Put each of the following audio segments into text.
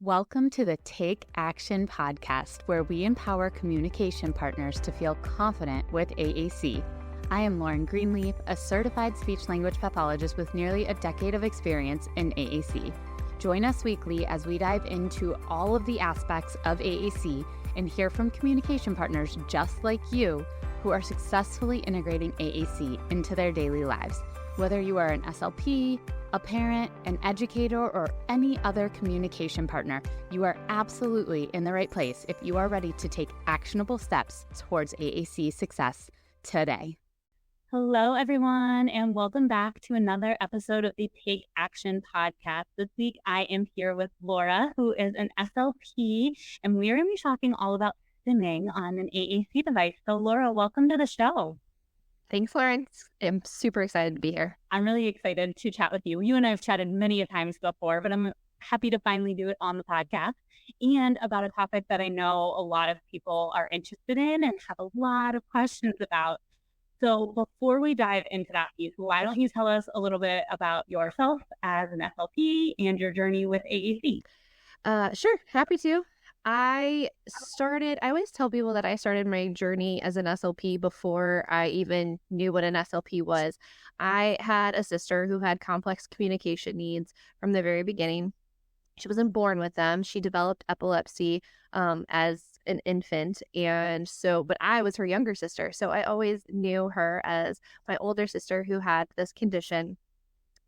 Welcome to the Take Action podcast, where we empower communication partners to feel confident with AAC. I am Lauren Greenleaf, a certified speech-language pathologist with nearly a decade of experience in AAC. Join us weekly as we dive into all of the aspects of AAC and hear from communication partners just like you who are successfully integrating AAC into their daily lives. Whether you are an SLP, a parent, an educator, or any other communication partner, you are absolutely in the right place if you are ready to take actionable steps towards AAC success today. Hello, everyone, and welcome back to another episode of the Take Action podcast. This week, I am here with Laura, who is an SLP, and we are going to be talking all about stimming on an AAC device. So, Laura, welcome to the show. Thanks, Lauren. I'm super excited to be here. I'm really excited to chat with you. You and I have chatted many a times before, but I'm happy to finally do it on the podcast and about a topic that I know a lot of people are interested in and have a lot of questions about. So before we dive into that piece, why don't you tell us a little bit about yourself as an SLP and your journey with AAC? Sure. Happy to. I always tell people that I started my journey as an SLP before I even knew what an SLP was. I had a sister who had complex communication needs from the very beginning. She wasn't born with them. She developed epilepsy as an infant. But I was her younger sister. So I always knew her as my older sister who had this condition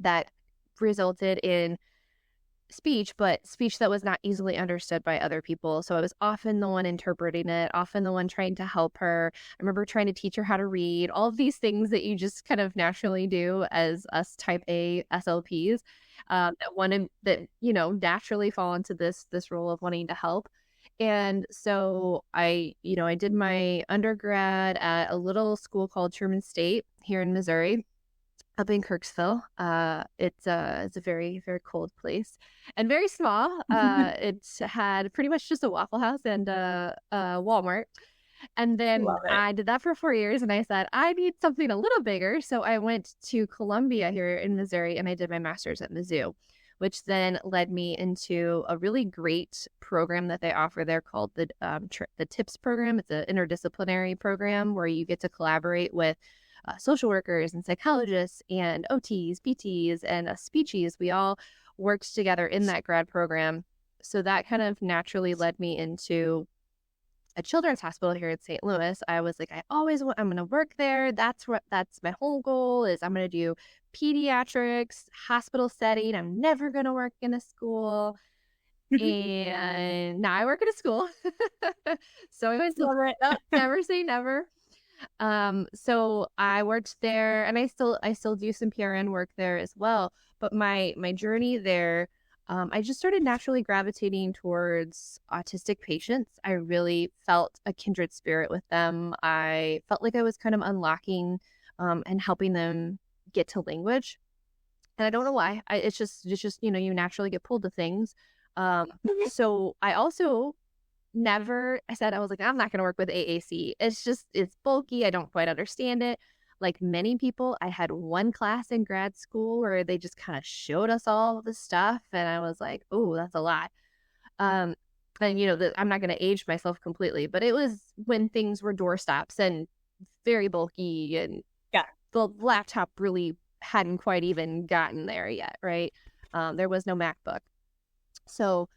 that resulted in speech, but speech that was not easily understood by other people. So I was often the one interpreting it, often the one trying to help her. I remember trying to teach her how to read, all of these things that you just kind of naturally do as us type A SLPs that naturally fall into this role of wanting to help. And so I did my undergrad at a little school called Truman State here in Missouri, up in Kirksville. It's a very, very cold place and very small. It had pretty much just a Waffle House and a Walmart. And then I did that for 4 years and I said, I need something a little bigger. So I went to Columbia here in Missouri and I did my master's at Mizzou, which then led me into a really great program that they offer there called the TIPS program. It's an interdisciplinary program where you get to collaborate with social workers and psychologists and OTs, PTs, and speechies. We all worked together in that grad program. So that kind of naturally led me into a children's hospital here in St. Louis. I was like, I'm going to work there. That's my whole goal is I'm going to do pediatrics, hospital setting. I'm never going to work in a school. And now I work at a school. So I always never say never. So I worked there and I still do some PRN work there as well. But my journey there, I just started naturally gravitating towards autistic patients. I really felt a kindred spirit with them. I felt like I was kind of unlocking and helping them get to language. And I don't know why. It's just you naturally get pulled to things. So I also I was like, I'm not going to work with AAC. It's bulky. I don't quite understand it. Like many people, I had one class in grad school where they just kind of showed us all the stuff. And I was like, oh, that's a lot. And I'm not going to age myself completely, but it was when things were doorstops and very bulky and the laptop really hadn't quite even gotten there yet. Right. There was no MacBook. So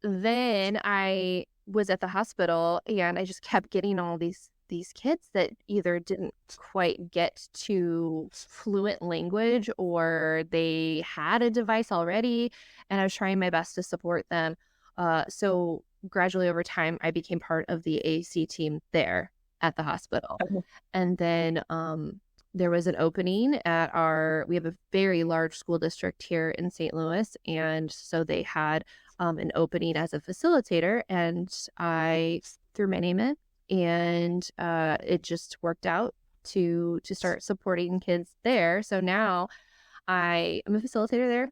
then I was at the hospital and I just kept getting all these kids that either didn't quite get to fluent language or they had a device already, and I was trying my best to support them. So gradually over time, I became part of the AAC team there at the hospital. Okay. And then there was an opening we have a very large school district here in St. Louis, and so they had an opening as a facilitator, and I threw my name in, and it just worked out to start supporting kids there. So now I am a facilitator there.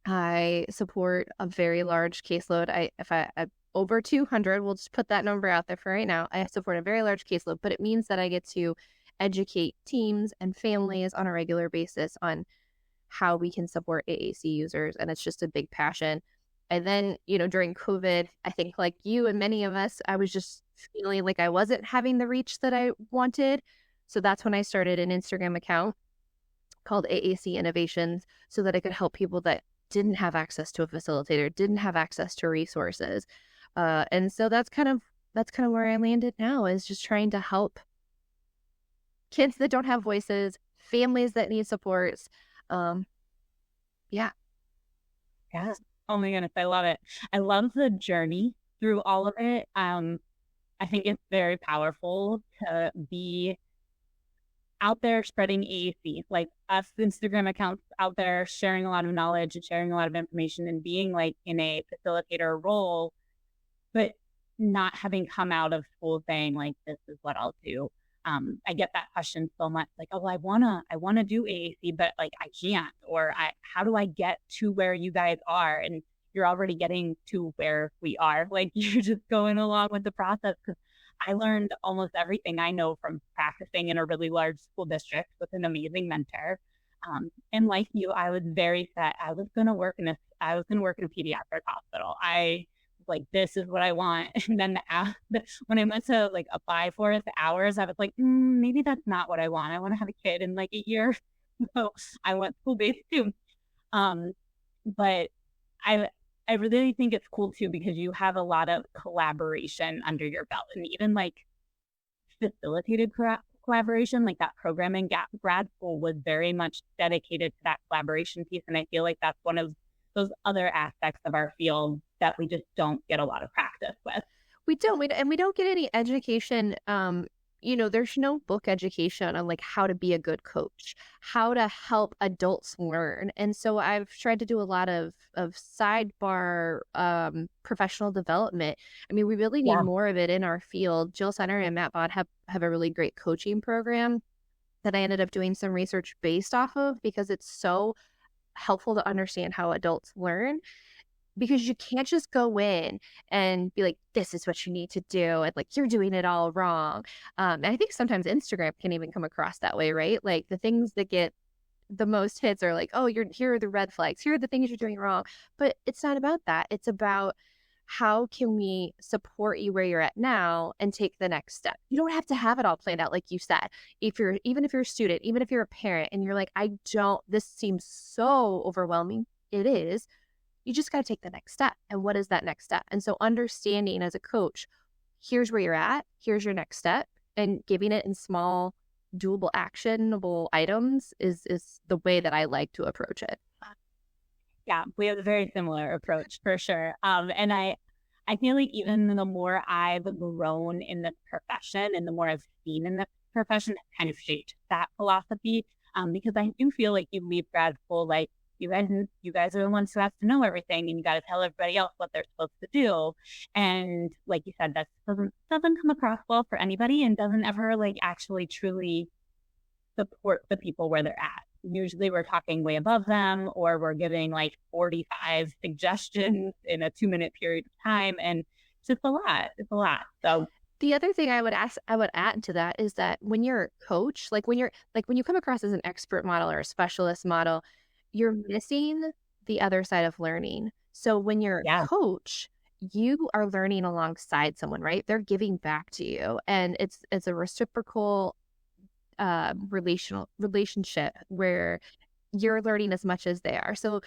I support a very large caseload. I over 200, we'll just put that number out there for right now. I support a very large caseload, but it means that I get to educate teams and families on a regular basis on how we can support AAC users, and it's just a big passion. And then, during COVID, I think like you and many of us, I was just feeling like I wasn't having the reach that I wanted. So that's when I started an Instagram account called AAC Innovations so that I could help people that didn't have access to a facilitator, didn't have access to resources. And so that's kind of where I landed now, is just trying to help kids that don't have voices, families that need supports. Yeah. Oh my goodness, I love it. I love the journey through all of it. I think it's very powerful to be out there spreading AAC, like us Instagram accounts out there sharing a lot of knowledge and sharing a lot of information and being like in a facilitator role, but not having come out of school saying like, this is what I'll do. I get that question so much, like, oh, I wanna do AAC, but like I can't, or how do I get to where you guys are? And you're already getting to where we are. Like, you're just going along with the process. Because I learned almost everything I know from practicing in a really large school district with an amazing mentor. And like you, I was very set. I was gonna work in a pediatric hospital. Like, this is what I want. And then when I went to like apply for it, the hours, I was like, maybe that's not what I want. I want to have a kid in like a year. So I went school-based too. But I really think it's cool too, because you have a lot of collaboration under your belt, and even like facilitated collaboration, like that program in grad school was very much dedicated to that collaboration piece. And I feel like that's one of those other aspects of our field that we just don't get a lot of practice with. We don't get any education. There's no book education on like how to be a good coach, how to help adults learn. And so I've tried to do a lot of sidebar professional development. I mean, we really need more of it in our field. Jill Center and Matt Bod have a really great coaching program that I ended up doing some research based off of, because it's so helpful to understand how adults learn. Because you can't just go in and be like, this is what you need to do, and like, you're doing it all wrong. And I think sometimes Instagram can even come across that way, right? Like, the things that get the most hits are like, oh, here are the red flags, here are the things you're doing wrong. But it's not about that. It's about, how can we support you where you're at now and take the next step? You don't have to have it all planned out, like you said. Even if you're a student, even if you're a parent and you're like, this seems so overwhelming. It is. You just got to take the next step. And what is that next step? And so understanding as a coach, here's where you're at, here's your next step, and giving it in small, doable, actionable items is the way that I like to approach it. Yeah, we have a very similar approach for sure. And I feel like even the more I've grown in this profession and the more I've seen in this profession, it kind of shaped that philosophy. Because I do feel like you leave grad school like, you guys are the ones who have to know everything, and you got to tell everybody else what they're supposed to do. And like you said, that doesn't come across well for anybody, and doesn't ever like actually truly support the people where they're at. Usually we're talking way above them, or we're giving like 45 suggestions in a 2-minute period of time. And it's just a lot. It's a lot. So the other thing I would add to that is that when you're a coach, when you come across as an expert model or a specialist model, you're missing the other side of learning. So when you're a coach, you are learning alongside someone, right? They're giving back to you. And it's a reciprocal relationship where you're learning as much as they are. So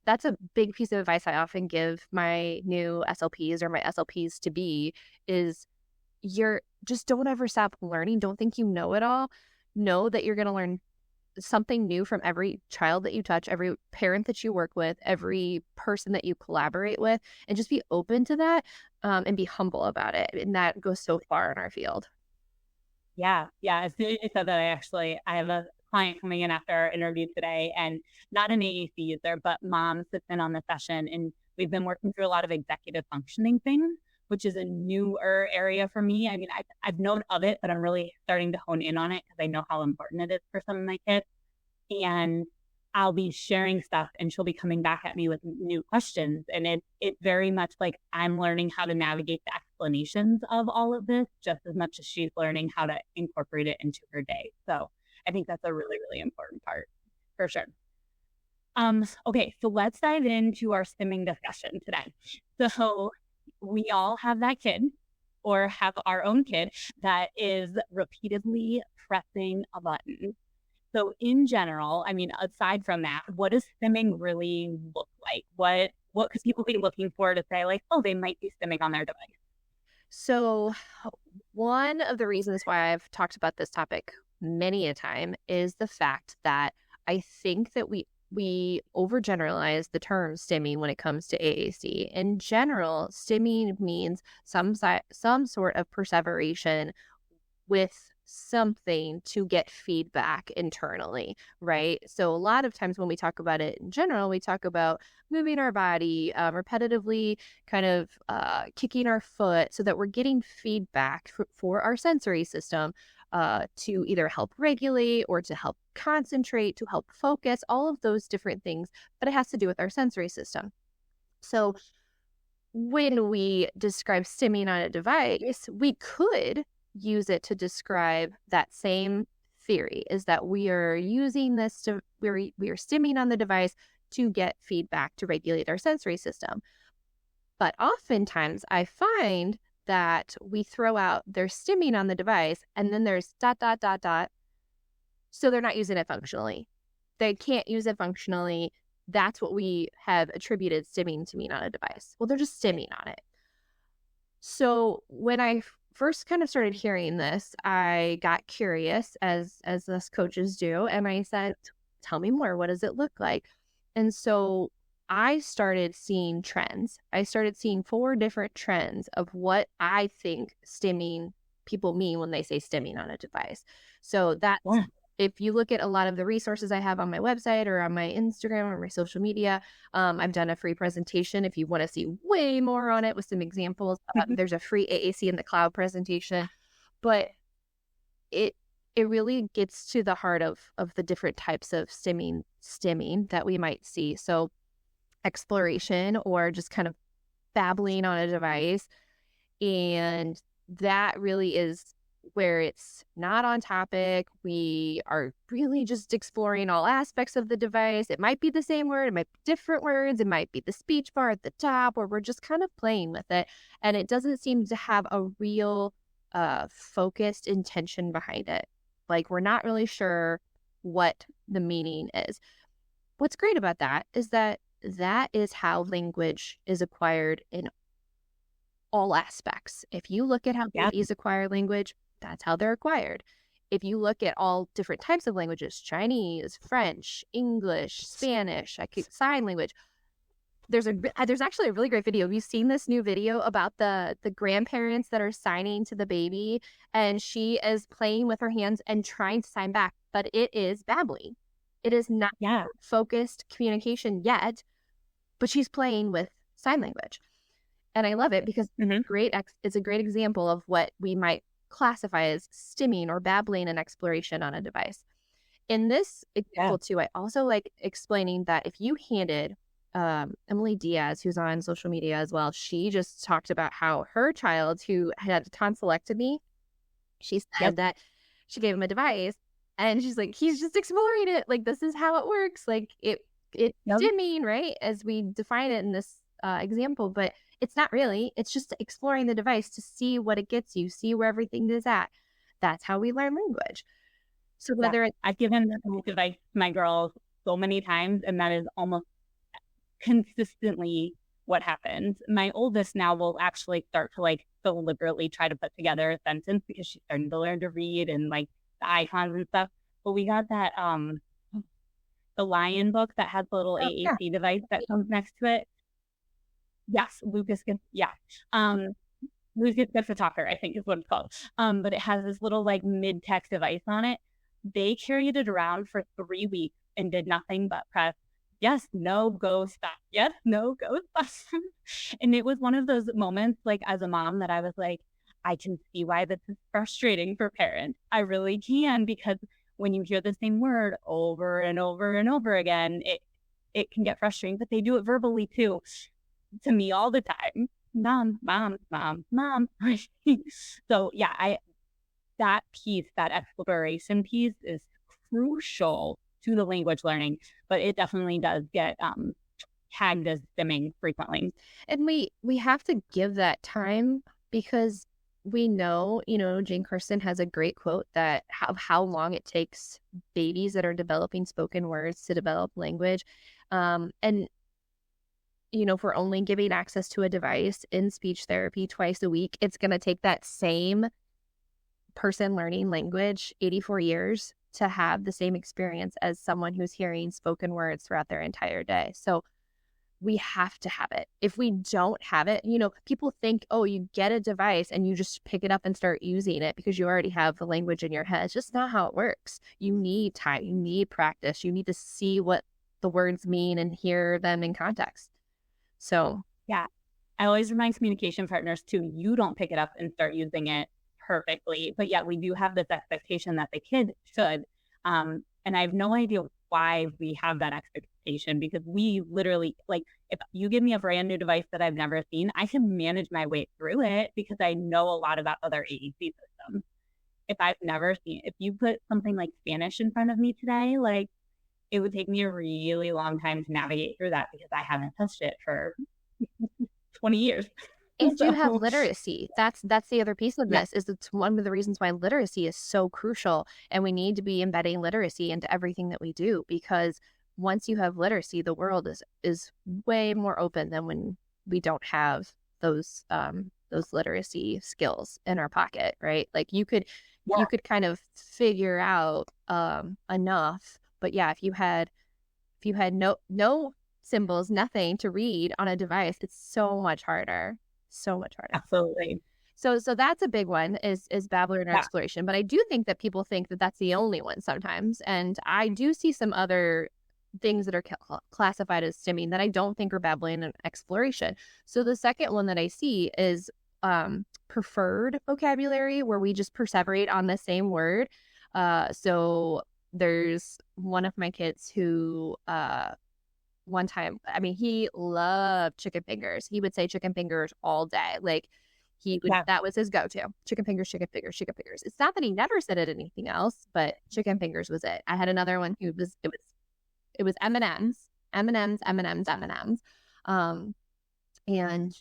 that's a big piece of advice I often give my new SLPs or my SLPs to be, is just don't ever stop learning. Don't think you know it all. Know that you're going to learn something new from every child that you touch, every parent that you work with, every person that you collaborate with, and just be open to that, and be humble about it. And that goes so far in our field. Yeah. As soon as you said that, I have a client coming in after our interview today, and not an AAC user, but mom sits in on the session, and we've been working through a lot of executive functioning things, which is a newer area for me. I mean, I've known of it, but I'm really starting to hone in on it because I know how important it is for some of my kids. And I'll be sharing stuff, and she'll be coming back at me with new questions. And it very much like I'm learning how to navigate the explanations of all of this just as much as she's learning how to incorporate it into her day. So I think that's a really, really important part for sure. Okay, so let's dive into our stimming discussion today. So we all have that kid or have our own kid that is repeatedly pressing a button. So in general, I mean, aside from that, what does stimming really look like? What could people be looking for to say like, oh, they might be stimming on their device? So one of the reasons why I've talked about this topic many a time is the fact that I think that we overgeneralize the term stimming when it comes to AAC. In general, stimming means some sort of perseveration with something to get feedback internally, right? So a lot of times when we talk about it in general, we talk about moving our body, repetitively kind of kicking our foot so that we're getting feedback for our sensory system to either help regulate or to help concentrate, to help focus, all of those different things, but it has to do with our sensory system. So when we describe stimming on a device, we could use it to describe that same theory, is that we are using this to, we are stimming on the device to get feedback to regulate our sensory system. But oftentimes I find that we throw out their stimming on the device and then there's ... So they're not using it functionally. They can't use it functionally. That's what we have attributed stimming to mean on a device. Well, they're just stimming on it. So when I first kind of started hearing this, I got curious, as us coaches do, and I said, tell me more. What does it look like? And so I started seeing trends. I started seeing 4 different trends of what I think stimming people mean when they say stimming on a device. So that's, if you look at a lot of the resources I have on my website or on my Instagram or my social media, I've done a free presentation if you want to see way more on it with some examples. There's a free AAC in the cloud presentation, but it really gets to the heart of the different types of stimming that we might see. So exploration, or just kind of babbling on a device, and that really is where it's not on topic. We are really just exploring all aspects of the device. It might be the same word, it might be different words, it might be the speech bar at the top, or we're just kind of playing with it. And it doesn't seem to have a real focused intention behind it. Like, we're not really sure what the meaning is. What's great about that is that is how language is acquired in all aspects. If you look at how babies acquire language, that's how they're acquired. If you look at all different types of languages, Chinese, French, English, Spanish, sign language, there's actually a really great video. Have you seen this new video about the grandparents that are signing to the baby, and she is playing with her hands and trying to sign back, but it is babbling. It is not focused communication yet, but she's playing with sign language. And I love it because it's a great example of what we might classify as stimming or babbling and exploration on a device. In this example too, I also like explaining that if you handed Emily Diaz, who's on social media as well, she just talked about how her child who had a tonsillectomy, she said that she gave him a device and she's like, he's just exploring it. Like, this is how it works. Like, it's stimming, right? As we define it in this example, but it's not really. It's just exploring the device to see what it gets you, see where everything is at. That's how we learn language. So whether I've given the device to my girls so many times, and that is almost consistently what happens. My oldest now will actually start to like deliberately try to put together a sentence because she's starting to learn to read and like the icons and stuff. But we got that the Lion book that has the little AAC device that comes next to it. Yes, Lucas gets Lucas gets a talker, I think is what it's called. But it has this little like mid-text device on it. They carried it around for 3 weeks and did nothing but press yes, no, go, stop. Yes, no, go, stop. And it was one of those moments, like, as a mom, that I was like, I can see why this is frustrating for parents. I really can, because when you hear the same word over and over and over again, it can get frustrating, but they do it verbally too, to me all the time. Mom, mom, mom, mom. So yeah, that piece, that exploration piece is crucial to the language learning. but it definitely does get tagged as stimming frequently. And we have to give that time, because we know, Jane Kirsten has a great quote that how long it takes babies that are developing spoken words to develop language. And if we're only giving access to a device in speech therapy twice a week, it's going to take that same person learning language 84 years to have the same experience as someone who's hearing spoken words throughout their entire day. So we have to have it. If we don't have it, people think, oh, you get a device and you just pick it up and start using it because you already have the language in your head. It's just not how it works. You need time. You need practice. You need to see what the words mean and hear them in context. So, yeah, I always remind communication partners too, you don't pick it up and start using it perfectly, but yet we do have this expectation that the kid should. And I have no idea why we have that expectation, because we literally, like, if you give me a brand new device that I've never seen, I can manage my way through it because I know a lot about other AAC systems. If I've never seen, if you put something like Spanish in front of me today, like, it would take me a really long time to navigate through that because I haven't touched it for 20 years. And you have literacy. That's the other piece of this, is it's one of the reasons why literacy is so crucial. And we need to be embedding literacy into everything that we do, because once you have literacy, the world is way more open than when we don't have those literacy skills in our pocket, right? Like you could kind of figure out enough, but yeah, if you had no symbols, nothing to read on a device, it's so much harder. So much harder. Absolutely. So that's a big one is babbler and exploration. But I do think that people think that that's the only one sometimes. And I do see some other things that are classified as stimming that I don't think are babbling and exploration. So the second one that I see is preferred vocabulary, where we just perseverate on the same word. So there's one of my kids who one time, I mean, he loved chicken fingers. He would say chicken fingers all day. Like he would, that was his go-to. Chicken fingers, chicken fingers, chicken fingers. It's not that he never said it anything else, but chicken fingers was it. I had another one who it was M&Ms. And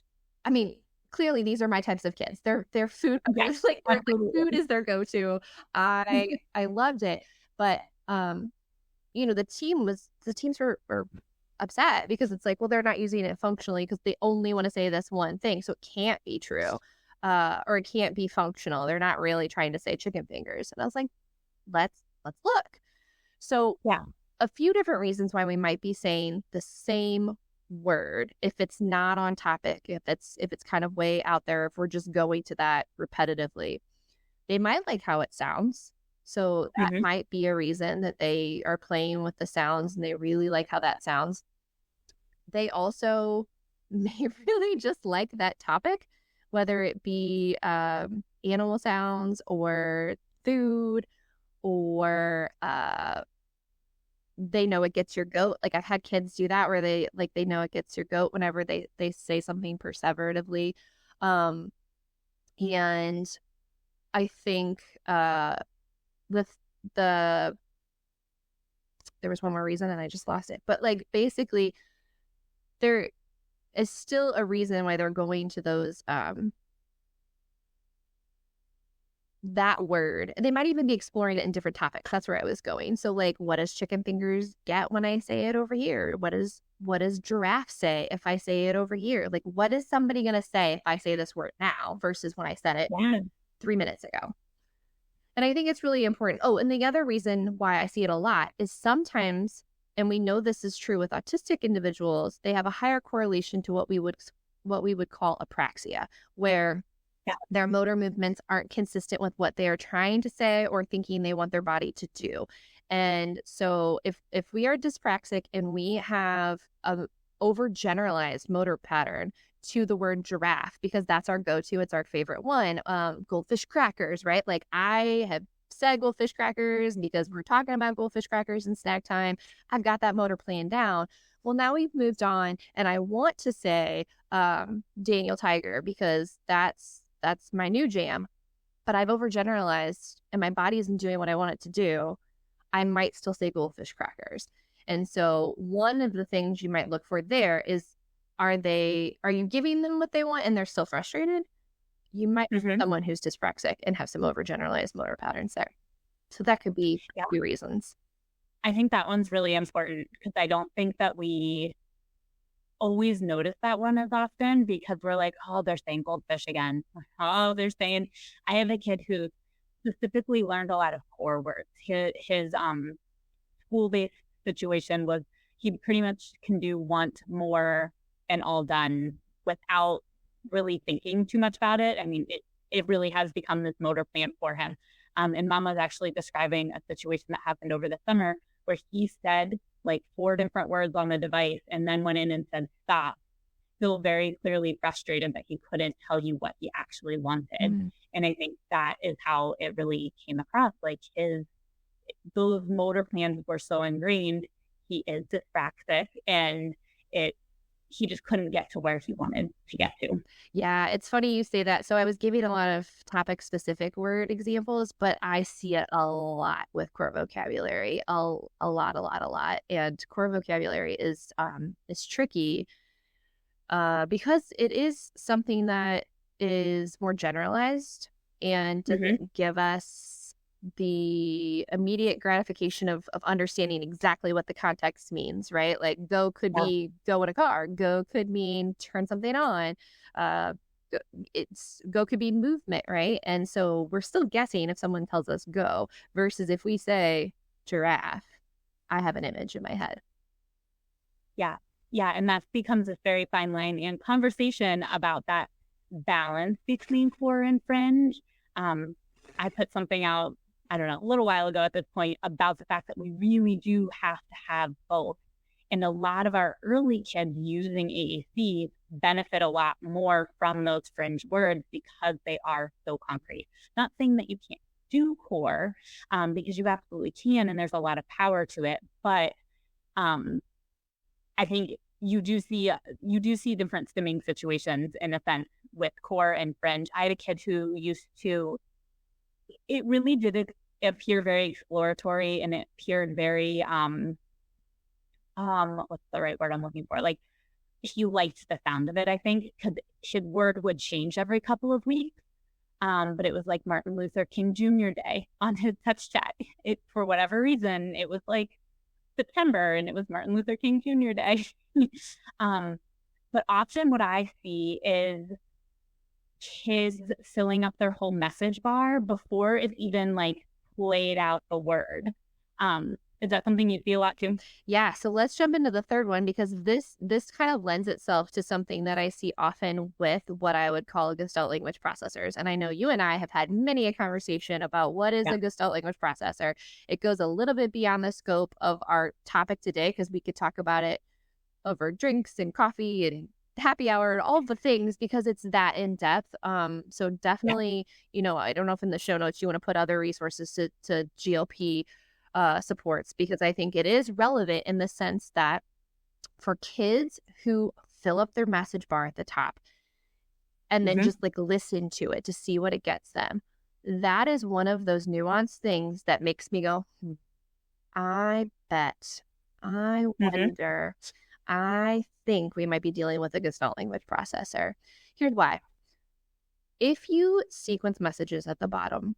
I mean, clearly these are my types of kids. They're food. Like food is their go-to. I loved it. But the teams were upset because it's like, well, they're not using it functionally because they only want to say this one thing, so it can't be true, or it can't be functional. They're not really trying to say chicken fingers. And I was like, let's look. So a few different reasons why we might be saying the same word if it's not on topic, if it's kind of way out there, if we're just going to that repetitively. They might like how it sounds. So that might be a reason that they are playing with the sounds and they really like how that sounds. They also may really just like that topic, whether it be animal sounds or food, or they know it gets your goat. Like I've had kids do that where they know it gets your goat whenever they say something perseveratively. And I think there was one more reason and I just lost it, but like basically there is still a reason why they're going to those that word. They might even be exploring it in different topics. That's where I was going. So like, what does chicken fingers get when I say it over here? What does giraffe say if I say it over here? Like, what is somebody gonna say if I say this word now versus when I said it 3 minutes ago? And I think it's really important. Oh, and the other reason why I see it a lot is sometimes, and we know this is true with autistic individuals, they have a higher correlation to what we would call apraxia, where their motor movements aren't consistent with what they are trying to say or thinking they want their body to do. And so if we are dyspraxic and we have an overgeneralized motor pattern to the word giraffe, because that's our go-to, it's our favorite one, goldfish crackers, right? Like I have said goldfish crackers because we're talking about goldfish crackers and snack time. I've got that motor plan down. Well, now we've moved on and I want to say Daniel Tiger because that's my new jam, but I've overgeneralized and my body isn't doing what I want it to do. I might still say goldfish crackers. And so one of the things you might look for there is, are you giving them what they want and they're still frustrated? You might be someone who's dyspraxic and have some overgeneralized motor patterns there. So that could be a few reasons. I think that one's really important because I don't think that we always notice that one as often because we're like, oh, they're saying goldfish again. Oh, they're saying, I have a kid who specifically learned a lot of core words. His school-based situation was he pretty much can do want, more, and all done without really thinking too much about it. I mean, it really has become this motor plan for him. And Mom was actually describing a situation that happened over the summer where he said like 4 different words on the device and then went in and said, stop. Still very clearly frustrated that he couldn't tell you what he actually wanted. And I think that is how it really came across. Like those motor plans were so ingrained. He is dyspraxic and he just couldn't get to where he wanted to get to. Yeah, it's funny you say that. So I was giving a lot of topic-specific word examples, but I see it a lot with core vocabulary, a lot. And core vocabulary is tricky because it is something that is more generalized and doesn't give us the immediate gratification of understanding exactly what the context means, right? Like go could be go in a car, go could mean turn something on, go could be movement, right? And so we're still guessing if someone tells us go versus if we say giraffe, I have an image in my head. Yeah, and that becomes a very fine line and conversation about that balance between core and fringe. I put something out I don't know, a little while ago at this point about the fact that we really do have to have both. And a lot of our early kids using AAC benefit a lot more from those fringe words because they are so concrete. Not saying that you can't do core, because you absolutely can, and there's a lot of power to it. But I think you do see different stimming situations in a sense with core and fringe. I had a kid who used to. It really did appear very exploratory and it appeared very, what's the right word I'm looking for? Like he liked the sound of it, I think, because his word would change every couple of weeks. But it was like Martin Luther King Jr. Day on his touch chat. For whatever reason, it was like September and it was Martin Luther King Jr. Day. But often what I see is kids filling up their whole message bar before it's even like played out the word. Is that something you see a lot too? Yeah. So let's jump into the third one because this kind of lends itself to something that I see often with what I would call Gestalt language processors. And I know you and I have had many a conversation about what is a Gestalt language processor. It goes a little bit beyond the scope of our topic today because we could talk about it over drinks and coffee and happy hour, all the things, because it's that in depth. So definitely, I don't know if in the show notes you want to put other resources to GLP supports, because I think it is relevant in the sense that for kids who fill up their message bar at the top and then just like listen to it to see what it gets them, that is one of those nuanced things that makes me go, I bet, I wonder, I think we might be dealing with a Gestalt language processor. Here's why. If you sequence messages at the bottom,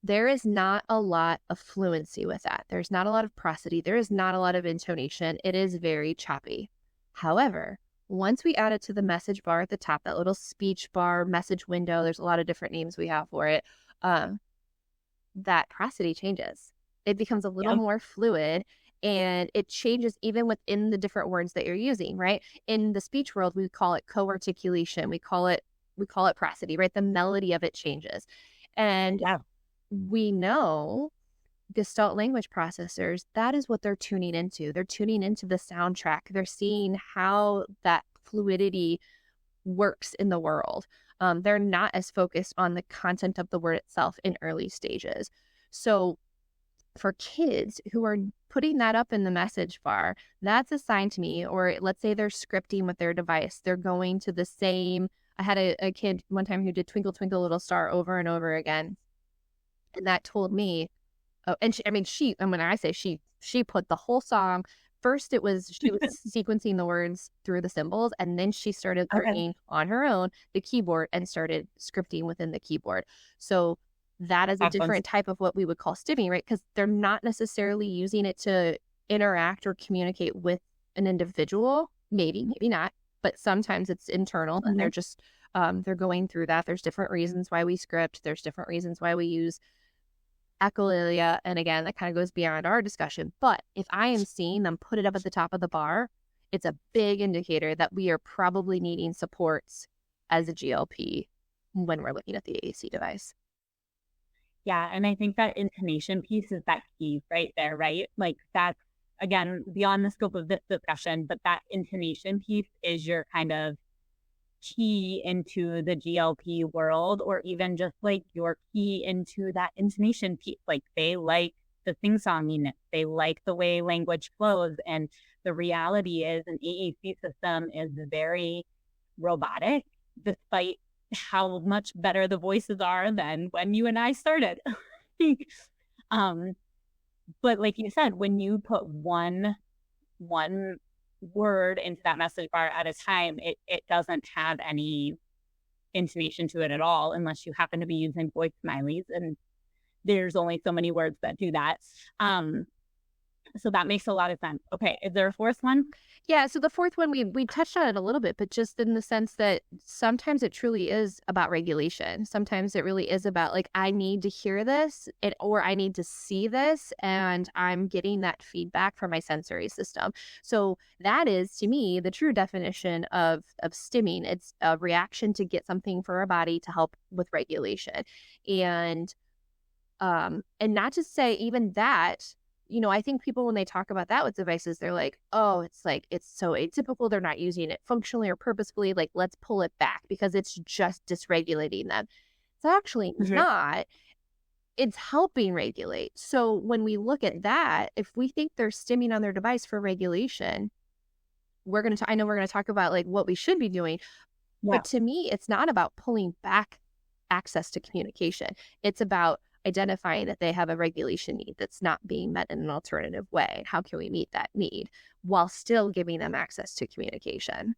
there is not a lot of fluency with that. There's not a lot of prosody. There is not a lot of intonation. It is very choppy. However, once we add it to the message bar at the top, that little speech bar, message window, there's a lot of different names we have for it, that prosody changes. It becomes a little more fluid. And it changes even within the different words that you're using, right? In the speech world, we call it co-articulation. We call it prosody, right? The melody of it changes. And we know Gestalt language processors, that is what they're tuning into. They're tuning into the soundtrack. They're seeing how that fluidity works in the world. They're not as focused on the content of the word itself in early stages. So for kids who are putting that up in the message bar, that's a sign to me. Or let's say they're scripting with their device. They're going to the same. I had a kid one time who did Twinkle, Twinkle, Little Star over and over again. And that told me, and and when I say she put the whole song. First, she was sequencing the words through the symbols, and then she started learning on her own the keyboard and started scripting within the keyboard. So that is a different type of what we would call stimming, right? Because they're not necessarily using it to interact or communicate with an individual. Maybe not, but sometimes it's internal, and they're just they're going through that. There's different reasons why we script. There's different reasons why we use echolalia, and again, that kind of goes beyond our discussion. But if I am seeing them put it up at the top of the bar, it's a big indicator that we are probably needing supports as a GLP when we're looking at the AAC device. Yeah, and I think that intonation piece is that key right there, right? Like that's, again, beyond the scope of this discussion, but that intonation piece is your kind of key into the GLP world, or even just like your key into that intonation piece. Like they like the sing-songiness, they like the way language flows. And the reality is an AAC system is very robotic, despite how much better the voices are than when you and I started. But like you said, when you put one word into that message bar at a time, it doesn't have any intonation to it at all, unless you happen to be using voice smileys, and there's only so many words that do that. So that makes a lot of sense. Okay, is there a fourth one? Yeah, so the fourth one, we touched on it a little bit, but just in the sense that sometimes it truly is about regulation. Sometimes it really is about like, I need to hear this or I need to see this, and I'm getting that feedback from my sensory system. So that is, to me, the true definition of stimming. It's a reaction to get something for our body to help with regulation. And not to say even that, you know, I think people, when they talk about that with devices, they're like, oh, it's so atypical. They're not using it functionally or purposefully. Like, let's pull it back because it's just dysregulating them. It's actually not. It's helping regulate. So when we look at that, if we think they're stimming on their device for regulation, I know we're going to talk about like what we should be doing. Yeah. But to me, it's not about pulling back access to communication. It's about identifying that they have a regulation need that's not being met in an alternative way. How can we meet that need while still giving them access to communication?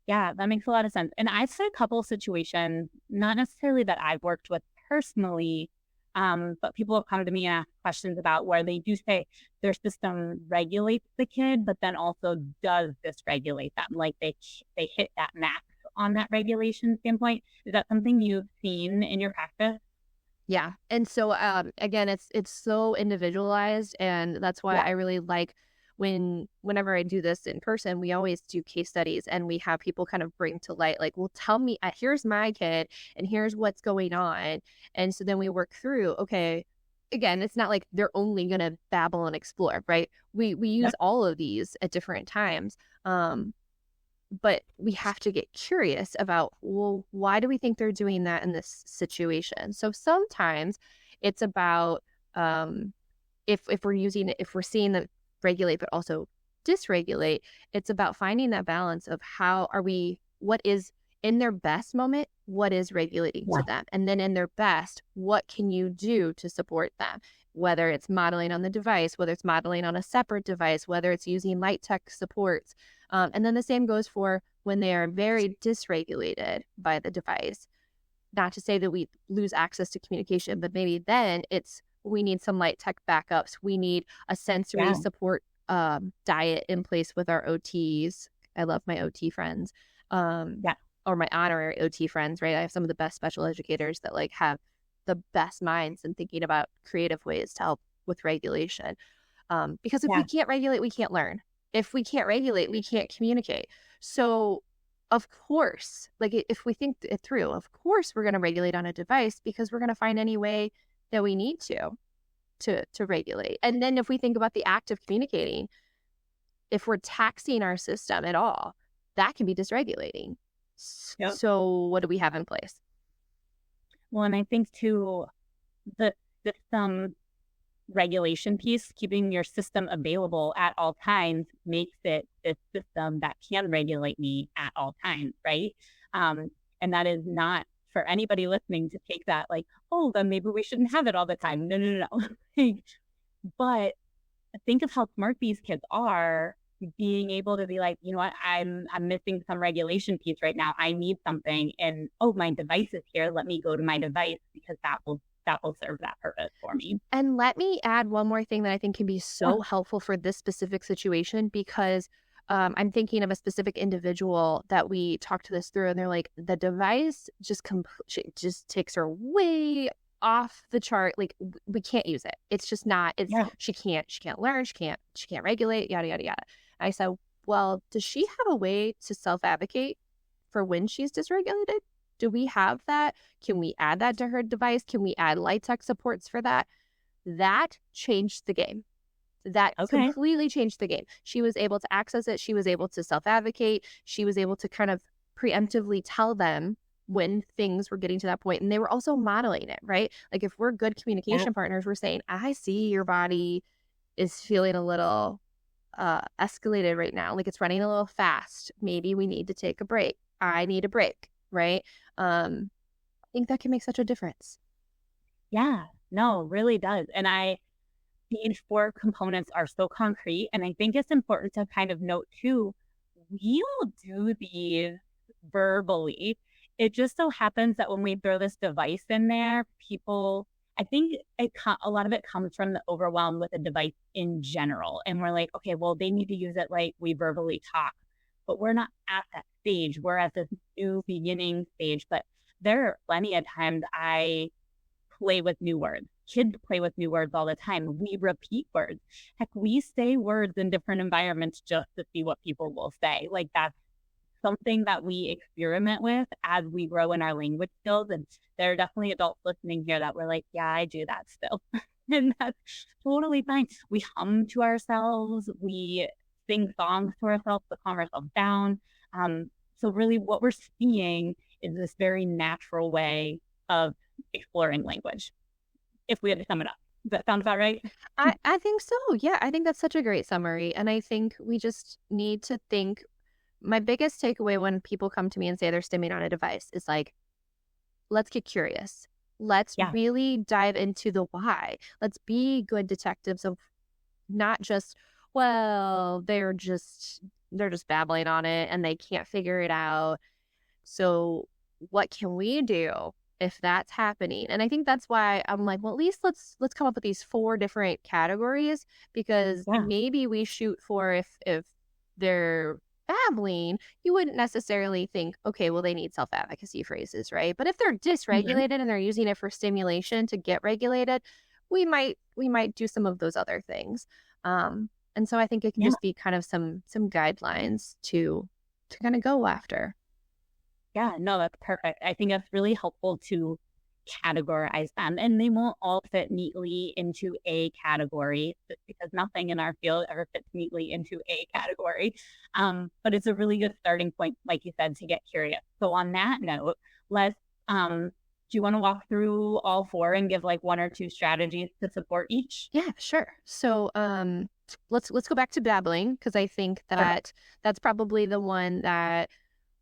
Yeah, that makes a lot of sense. And I've seen a couple of situations, not necessarily that I've worked with personally, but people have come to me and asked questions about where they do say their system regulates the kid, but then also does dysregulate them. Like they hit that max on that regulation standpoint. Is that something you've seen in your practice? Yeah. And so, again, it's so individualized, and that's why I really like whenever I do this in person, we always do case studies and we have people kind of bring to light, like, well, tell me, here's my kid and here's what's going on. And so then we work through, okay, again, it's not like they're only going to babble and explore, right? We use all of these at different times. But we have to get curious about, well, why do we think they're doing that in this situation? So sometimes it's about if we're seeing them regulate but also dysregulate, it's about finding that balance of what is in their best moment, what is regulating to them, and then in their best, what can you do to support them? Whether it's modeling on the device, whether it's modeling on a separate device, whether it's using light tech supports. And then the same goes for when they are very dysregulated by the device. Not to say that we lose access to communication, but maybe then we need some light tech backups. We need a sensory support diet in place with our OTs. I love my OT friends. Or my honorary OT friends, right? I have some of the best special educators that like have the best minds in thinking about creative ways to help with regulation. Because if we can't regulate, we can't learn. If we can't regulate, we can't communicate. So of course, like if we think it through, of course we're going to regulate on a device because we're going to find any way that we need to regulate. And then if we think about the act of communicating, if we're taxing our system at all, that can be dysregulating. Yep. So what do we have in place? Well, and I think too, the system regulation piece, keeping your system available at all times, makes it a system that can regulate me at all times, right? And that is not for anybody listening to take that like, oh, then maybe we shouldn't have it all the time. No. Like, but think of how smart these kids are, being able to be like, you know what, I'm missing some regulation piece right now. I need something, and oh, my device is here. Let me go to my device because that will serve that purpose for me. And let me add one more thing that I think can be so helpful for this specific situation, because I'm thinking of a specific individual that we talked this through, and they're like, the device just takes her way off the chart. Like, we can't use it. It's just not. It's she can't learn. She can't regulate. Yada yada yada. I said, well, does she have a way to self-advocate for when she's dysregulated? Do we have that? Can we add that to her device? Can we add light tech supports for that? That changed the game. That completely changed the game. She was able to access it. She was able to self-advocate. She was able to kind of preemptively tell them when things were getting to that point. And they were also modeling it, right? Like, if we're good communication partners, we're saying, I see your body is feeling a little escalated right now. Like, it's running a little fast. Maybe we need to take a break. I need a break, right? I think that can make such a difference. Yeah, no, it really does. And these 4 components are so concrete. And I think it's important to kind of note too, we'll do these verbally. It just so happens that when we throw this device in there, people, I think a lot of it comes from the overwhelm with the device in general. And we're like, okay, well, they need to use it like we verbally talk. But we're not at that stage. We're at this new beginning stage. But there are plenty of times I play with new words. Kids play with new words all the time. We repeat words. Heck, we say words in different environments just to see what people will say. Like, that's something that we experiment with as we grow in our language skills. And there are definitely adults listening here that were like, yeah, I do that still. And that's totally fine. We hum to ourselves. We sing songs to ourselves to calm ourselves down. So really what we're seeing is this very natural way of exploring language, if we had to sum it up. Does that sound about right? I think so. Yeah, I think that's such a great summary. And I think we just need to think, my biggest takeaway when people come to me and say they're stimming on a device is like, let's get curious. Let's really dive into the why. Let's be good detectives of not just, well, they're just babbling on it and they can't figure it out. So what can we do if that's happening? And I think that's why I'm like, well, at least let's come up with these 4 different categories, because maybe we shoot for, if they're babbling, you wouldn't necessarily think, okay, well, they need self-advocacy phrases, right? But if they're dysregulated and they're using it for stimulation to get regulated, we might do some of those other things. And so I think it can just be kind of some guidelines to kind of go after. Yeah, no, that's perfect. I think that's really helpful to categorize them, and they won't all fit neatly into a category, because nothing in our field ever fits neatly into a category. But it's a really good starting point, like you said, to get curious. So on that note, let's do you want to walk through all 4 and give like 1 or 2 strategies to support each? Yeah, sure. So let's go back to babbling, because I think that that's probably the one that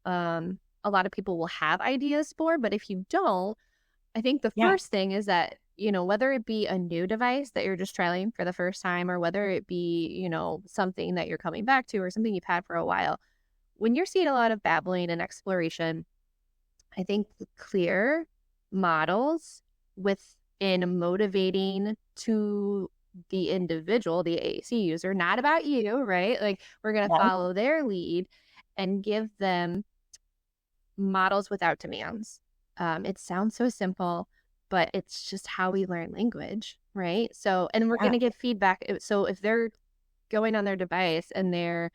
a lot of people will have ideas for. But if you don't, I think the first thing is that, whether it be a new device that you're just trialing for the first time, or whether it be, something that you're coming back to, or something you've had for a while, when you're seeing a lot of babbling and exploration, I think the clear models within motivating to the individual, the AAC user, not about you, right? Like, we're going to follow their lead and give them models without demands. It sounds so simple, but it's just how we learn language, right? So, and we're going to give feedback. So if they're going on their device and they're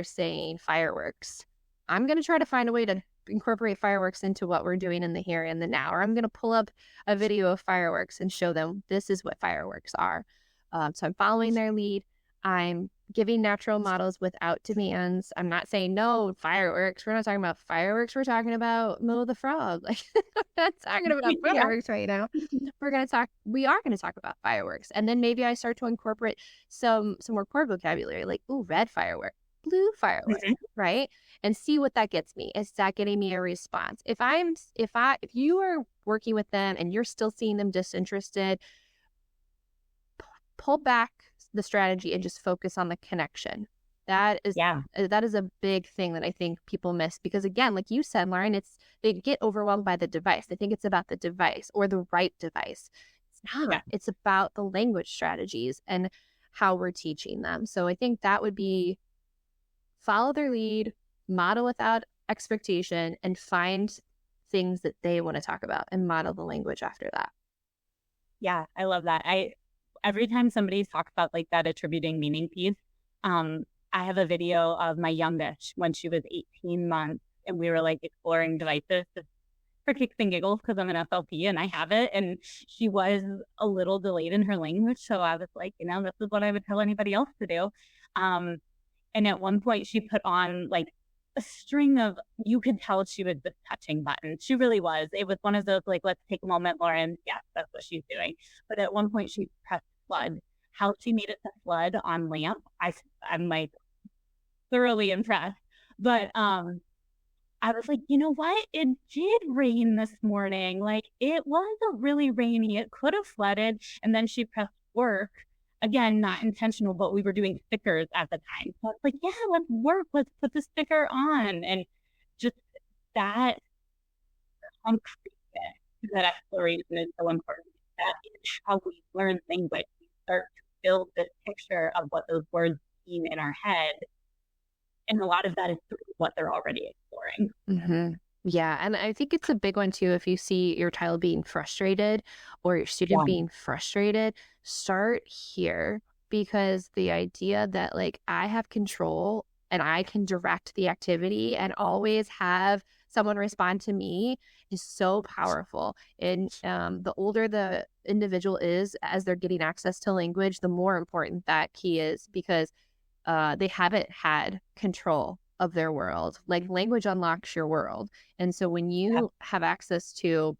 saying fireworks, I'm going to try to find a way to incorporate fireworks into what we're doing in the here and the now. Or I'm going to pull up a video of fireworks and show them this is what fireworks are. So I'm following their lead. I'm giving natural models without demands. I'm not saying no fireworks. We're not talking about fireworks. We're talking about Mo the Frog. Like, we're not talking about fireworks right now. We are going to talk about fireworks. And then maybe I start to incorporate some more core vocabulary, like, ooh, red firework, blue firework, right? and see what that gets me. Is that getting me a response? If you are working with them and you're still seeing them disinterested, pull back the strategy and just focus on the connection. That is a big thing that I think people miss, because again, like you said, Lauren, they get overwhelmed by the device. They think it's about the device or the right device. It's not. Yeah. It's about the language strategies and how we're teaching them. So I think that would be follow their lead, model without expectation, and find things that they want to talk about and model the language after that. Yeah, I love that. Every time somebody talks about like that attributing meaning piece, I have a video of my youngest when she was 18 months, and we were like exploring devices for kicks and giggles because I'm an FLP and I have it. And she was a little delayed in her language. So I was like, this is what I would tell anybody else to do. And at one point she put on like a string of, you could tell she was just touching buttons. She really was. It was one of those like, let's take a moment, Lauren. Yes, that's what she's doing. But at one point she pressed flood. How she made it to flood on lamp, I'm like thoroughly impressed. But I was like, you know what? It did rain this morning. Like, it wasn't really rainy. It could have flooded. And then she pressed work. Again, not intentional, but we were doing stickers at the time. So I was like, yeah, let's work. Let's put the sticker on. And just that that exploration is so important. That is how we learn language. We start to build this picture of what those words mean in our head. And a lot of that is through what they're already exploring. Mm-hmm. Yeah. And I think it's a big one too. If you see your child being frustrated or your student being frustrated, start here, because the idea that like I have control and I can direct the activity and always have someone respond to me is so powerful. And the older the individual is as they're getting access to language, the more important that key is, because they haven't had control of their world. Like, language unlocks your world. And so when you have access to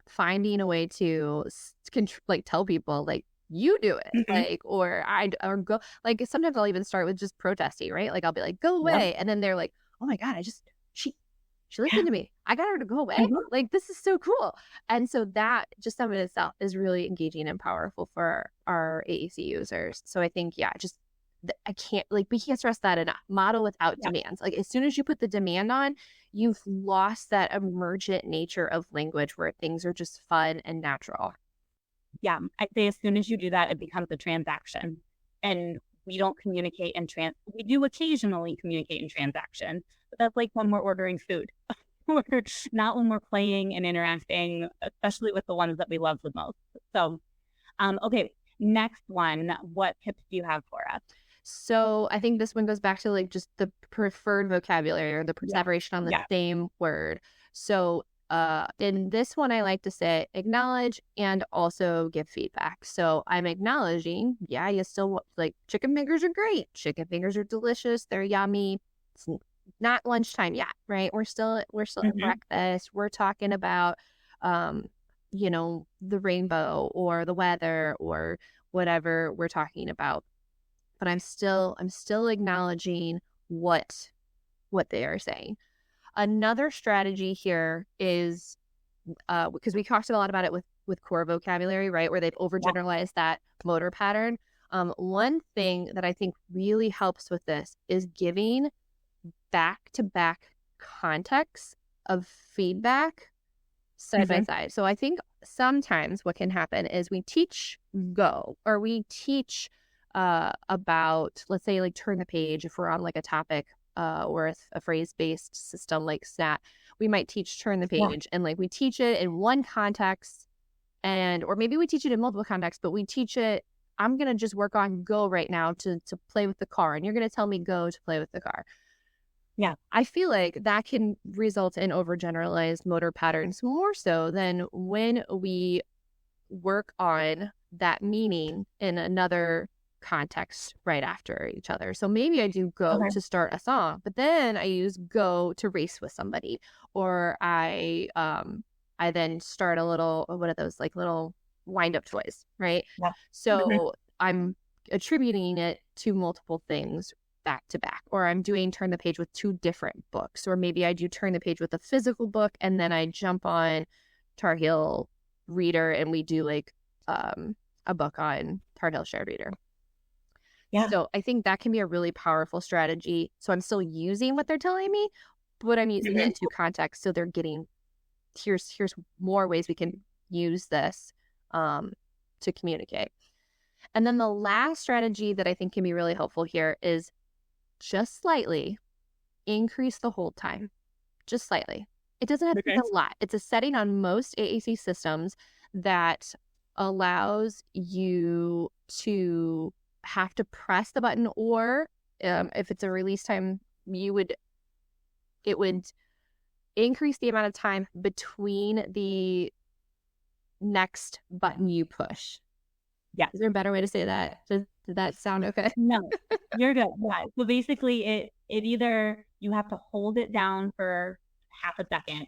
finding a way to like tell people like, you do it, like, or go, like, sometimes I'll even start with just protesting, right? Like, I'll be like, go away. And then they're like, oh my God, she listened to me. I got her to go away. Like, this is so cool. And so that just of itself is really engaging and powerful for our AAC users. So I think, we can't stress that enough. Model without demands. Like, as soon as you put the demand on, you've lost that emergent nature of language where things are just fun and natural. Yeah, I'd say as soon as you do that, it becomes a transaction. And we don't communicate we do occasionally communicate in transaction, but that's like when we're ordering food. Not when we're playing and interacting, especially with the ones that we love the most. So, okay, next one, what tips do you have for us? So I think this one goes back to like just the preferred vocabulary or the separation on the same word. So in this one, I like to say acknowledge and also give feedback. So I'm acknowledging, you still like chicken fingers are great. Chicken fingers are delicious. They're yummy. It's not lunchtime yet, right? We're still at breakfast. We're talking about, the rainbow or the weather or whatever we're talking about. But I'm still acknowledging what they are saying. Another strategy here is because we talked a lot about it with core vocabulary, right, where they've overgeneralized that motor pattern. One thing that I think really helps with this is giving back-to-back context of feedback side by side. So I think sometimes what can happen is we teach go, or we teach about, let's say, like turn the page if we're on like a topic or a phrase-based system like SNAT. We might teach turn the page and like we teach it in one context, or maybe we teach it in multiple contexts, but we teach it, I'm going to just work on go right now to play with the car, and you're going to tell me go to play with the car. Yeah, I feel like that can result in overgeneralized motor patterns more so than when we work on that meaning in another context right after each other. So maybe I do go to start a song, but then I use go to race with somebody, or I then start a little, what are those, like little wind up toys, right? So I'm attributing it to multiple things back to back, or I'm doing turn the page with 2 different books, or maybe I do turn the page with a physical book and then I jump on Tar Heel Reader and we do like a book on Tar Heel Shared Reader. Yeah. So I think that can be a really powerful strategy. So I'm still using what they're telling me, but I'm using it into context. So they're getting, here's more ways we can use this to communicate. And then the last strategy that I think can be really helpful here is just slightly increase the hold time. Just slightly. It doesn't have to be a lot. It's a setting on most AAC systems that allows you to have to press the button, or if it's a release time, it would increase the amount of time between the next button you push. Yeah. Is there a better way to say that? Did that sound okay? No, you're good. Yeah. So basically it either you have to hold it down for half a second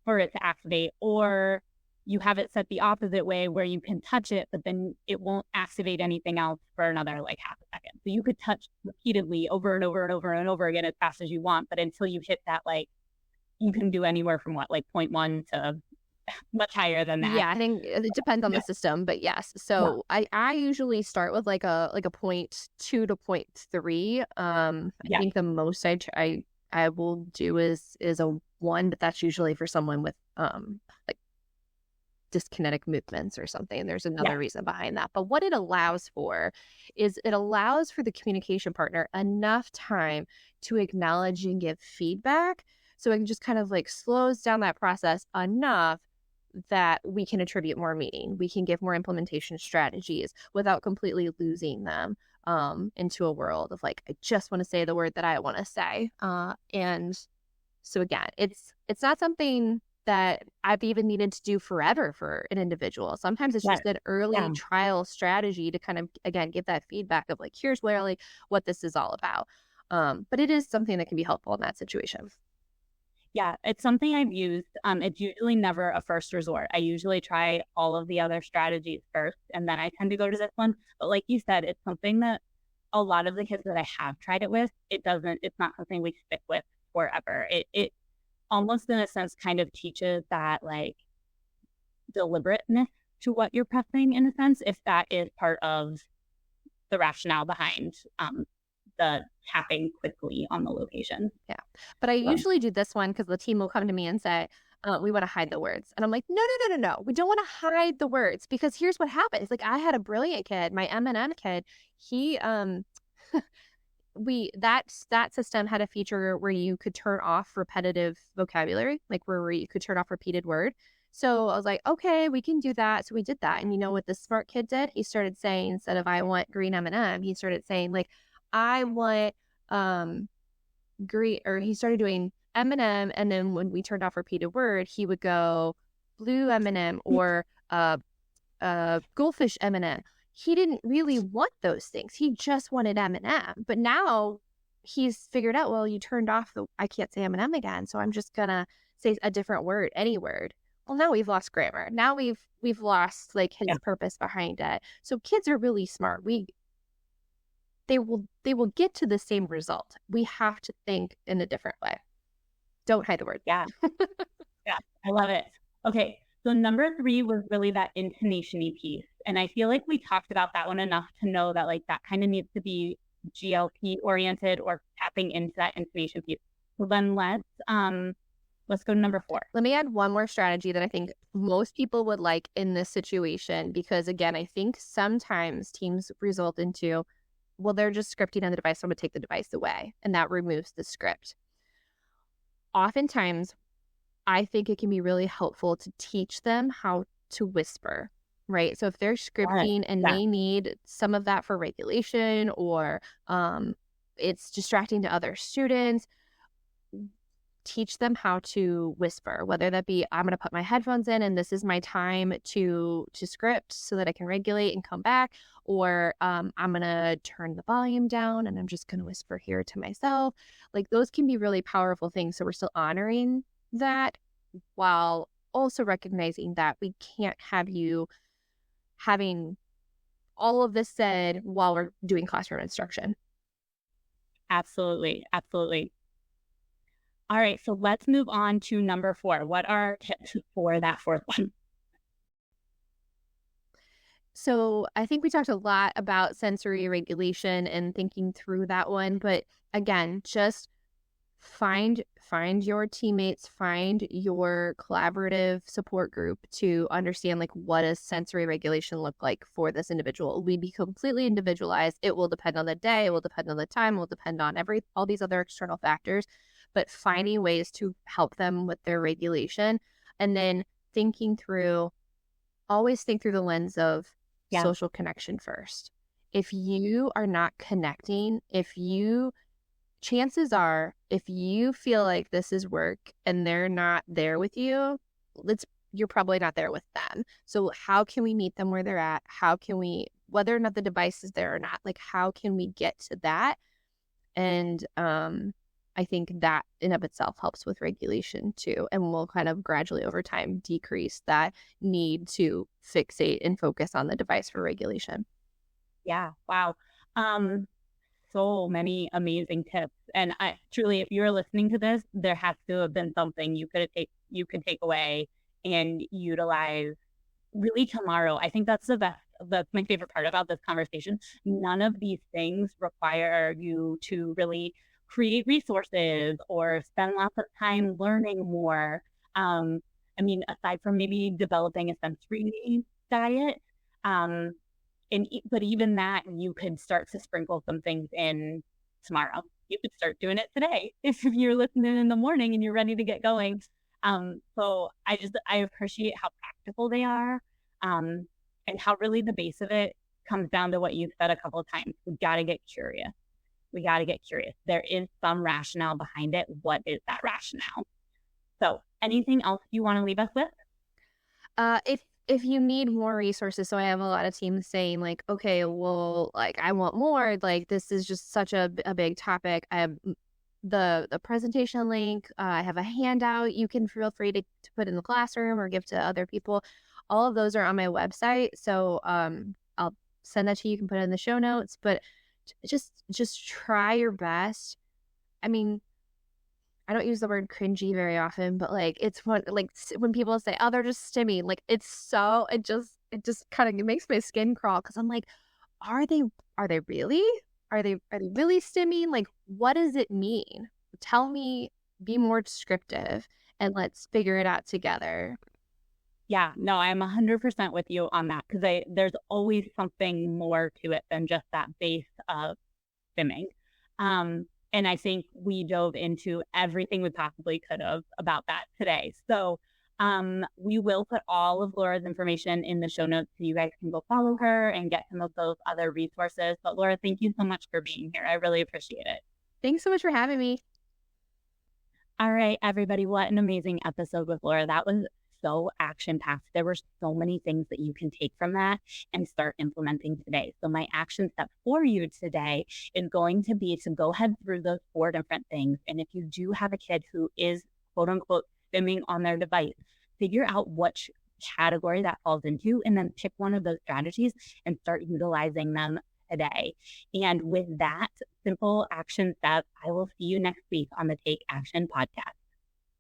for it to activate, or you have it set the opposite way where you can touch it, but then it won't activate anything else for another like half a second. So you could touch repeatedly over and over and over and over again as fast as you want, but until you hit that, like, you can do anywhere from what, like 0.1 to much higher than that. Yeah, I think it depends on the system, but yes. So I usually start with like a 0.2 to 0.3. I think the most I will do is a 1, but that's usually for someone with like dyskinetic movements or something. There's another reason behind that. But what it allows for is it allows for the communication partner enough time to acknowledge and give feedback. So it just kind of like slows down that process enough that we can attribute more meaning. We can give more implementation strategies without completely losing them into a world of like, I just want to say the word that I want to say. And so again, it's not something that I've even needed to do forever for an individual. Sometimes it's just an early trial strategy to kind of, again, give that feedback of like, here's really what this is all about. But it is something that can be helpful in that situation. Yeah, it's something I've used. It's usually never a first resort. I usually try all of the other strategies first, and then I tend to go to this one. But like you said, it's something that a lot of the kids that I have tried it with, it's not something we stick with forever. It almost in a sense kind of teaches that like deliberateness to what you're pressing in a sense, if that is part of the rationale behind the tapping quickly on the location. Yeah. But I usually do this one because the team will come to me and say, we want to hide the words. And I'm like, no. We don't want to hide the words, because here's what happens. Like, I had a brilliant kid, my M&M kid. He, that system had a feature where you could turn off repetitive vocabulary, like where you could turn off repeated word. So I was like, okay, we can do that. So we did that. And you know what the smart kid did? He started saying, instead of I want green M&M, he started saying like, I want green, or he started doing M&M, and then when we turned off repeated word, he would go blue M&M or goldfish M&M. He didn't really want those things. He just wanted M&M. But now he's figured out, well, you turned off I can't say M&M again, so I'm just gonna say a different word, any word. Well, now we've lost grammar. Now we've lost like his purpose behind it. So kids are really smart. They will get to the same result. We have to think in a different way. Don't hide the word. Yeah. Yeah, I love it. Okay, so number 3 was really that intonation-y piece. And I feel like we talked about that one enough to know that like that kind of needs to be GLP oriented or tapping into that intonation piece. So then let's go to number 4. Let me add one more strategy that I think most people would like in this situation, because again, I think sometimes teams result into, well, they're just scripting on the device, so I'm going to take the device away, and that removes the script. Oftentimes, I think it can be really helpful to teach them how to whisper, right? So if they're scripting and they need some of that for regulation, or it's distracting to other students, teach them how to whisper, whether that be, I'm going to put my headphones in and this is my time to script so that I can regulate and come back, or I'm going to turn the volume down and I'm just going to whisper here to myself. Like, those can be really powerful things. So we're still honoring that while also recognizing that we can't have you having all of this said while we're doing classroom instruction. Absolutely. Absolutely. All right. So let's move on to number 4. What are tips for that fourth one? So I think we talked a lot about sensory regulation and thinking through that one. But again, just find your teammates, find your collaborative support group to understand like what does sensory regulation look like for this individual. It will be completely individualized. It will depend on the day, it will depend on the time, it will depend on all these other external factors, but finding ways to help them with their regulation, and then always think through the lens of social connection first. If you are not connecting, chances are, if you feel like this is work and they're not there with you, you're probably not there with them. So how can we meet them where they're at? How can we, whether or not the device is there or not, like how can we get to that? And I think that in of itself helps with regulation too, and will kind of gradually over time decrease that need to fixate and focus on the device for regulation. Yeah. Wow. So many amazing tips. And I truly, if you're listening to this, there has to have been something you could take away and utilize really tomorrow. I think that's the best. That's my favorite part about this conversation. None of these things require you to really create resources or spend lots of time learning more. I mean, aside from maybe developing a sensory diet, but even that, you could start to sprinkle some things in tomorrow. You could start doing it today if you're listening in the morning and you're ready to get going. So I appreciate how practical they are, and how really the base of it comes down to what you've said a couple of times. We got to get curious. There is some rationale behind it. What is that rationale? So anything else you want to leave us with? If you need more resources, so I have a lot of teams saying like, okay, well, like I want more, like this is just such a big topic. I have the presentation link. I have a handout you can feel free to put in the classroom or give to other people. All of those are on my website. So I'll send that to you. You can put it in the show notes, but just try your best. I mean, I don't use the word cringy very often, but like it's when people say, "Oh, they're just stimming," like it just kind of makes my skin crawl because I'm like, are they really? Are they really stimming? Like, what does it mean? Tell me, be more descriptive, and let's figure it out together. Yeah, no, I'm 100% with you on that because there's always something more to it than just that base of stimming. And I think we dove into everything we possibly could have about that today. So we will put all of Laura's information in the show notes so you guys can go follow her and get some of those other resources. But Laura, thank you so much for being here. I really appreciate it. Thanks so much for having me. All right, everybody, what an amazing episode with Laura. That was so action-packed. There were so many things that you can take from that and start implementing today. So my action step for you today is going to be to go ahead through those 4 different things. And if you do have a kid who is quote unquote stimming on their device, figure out which category that falls into and then pick one of those strategies and start utilizing them today. And with that simple action step, I will see you next week on the Take Action podcast.